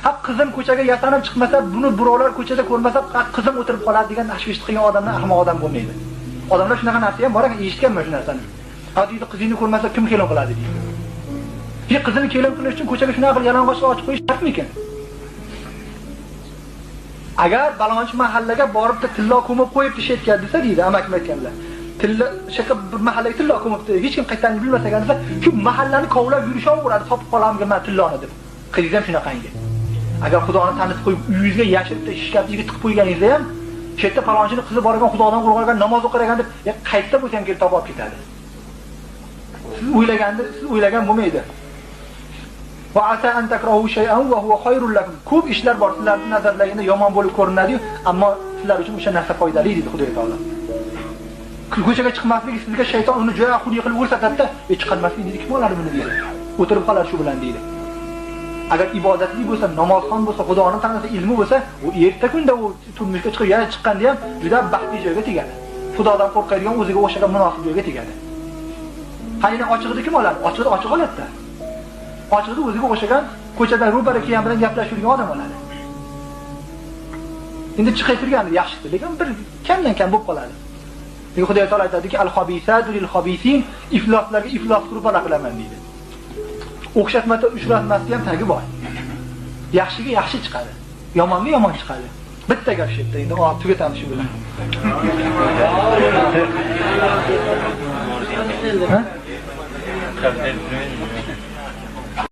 Ha qizim ko'chaga yasanib chiqmasa, buni birovlar ko'chada ko'rmasa, qizim o'tirib qoladi degan tashvishni qilgan odamdan ahmoq odam bo'lmaydi. Odamlar shunaqa narsa ham bor ekan, eshitganman shu narsani. Hatto qizingni ko'rmasa kim kelin qiladi deydi. Qizini kelin qilish uchun ko'chaga shunaqa qilib yalang'ochga ochib qo'yish shartmikan? Agar balonchi mahallaga borib tilla ko'mib qo'yib tishayotgan desa deydi, amakim aytganlar. Tilla shaka bir mahallaga tilla ko'mibdi, hech kim qaytganini bilmasagan desa, shu mahallani kovlab yurishaveradi, topib qolamga men tilloni deb. Qizingiz ham shunaqangi. Agar Xudoni tanitib qo'yib, uyingizga yashirib shikaftiga tiqib qo'yganingizda ham, chetda palonchini qizi bor ekan, Xudodan qo'rqargan, namoz o'qir ekan deb, qaytda bo'lsa ham kelib topib olib ketadi. Siz o'ylagan bo'lmaydi. Va asa an takrahu shay'an wa huwa khayrun lakum. Ko'p ishlar bor sizlarning nazarlaringizda yomon bo'lib ko'rinadi-yu, ammo sizlar uchun o'sha narsa foydali deydi Xudo taolo. Ko'chaga chiqmasligi sizga shayton uni jo'ya xudi qilib ko'rsatadi-da, chiqarmaslik deydi, kim oladi buni deydi. O'tirib qolar shu bilan deydi. Agar ibodatli bo'lsa, namozxon bo'lsa, Xudoning tanasi ilmi bo'lsa, u erta kunda u turmushga chiqib yana chiqqanda ham juda baxtli joyga tegadi. Xudodan qo'rqadigan o'ziga o'xshagan munosib joyga tegadi. Qayni ochiqni kim oladi? Ochiq oladi-da. Ochiqni o'ziga o'xshagan ko'chada ro'bara kelgan bilan gaplashadigan odam oladi. Endi chiqib turganda yaxshi, lekin bir kamdan kam bo'lib qoladi. Lekin Xudo taolo aytadiki, al-xobisatu lil-xobisin, ifloslarga iflos qilib qilaman deydi. O'xshatmada uchratmasga ham tagi bor. Yaxshiga yaxshi chiqadi, yomonga yomon chiqadi. Bitta gap shu yerda. Endi tugatamiz shu bilan. Ha?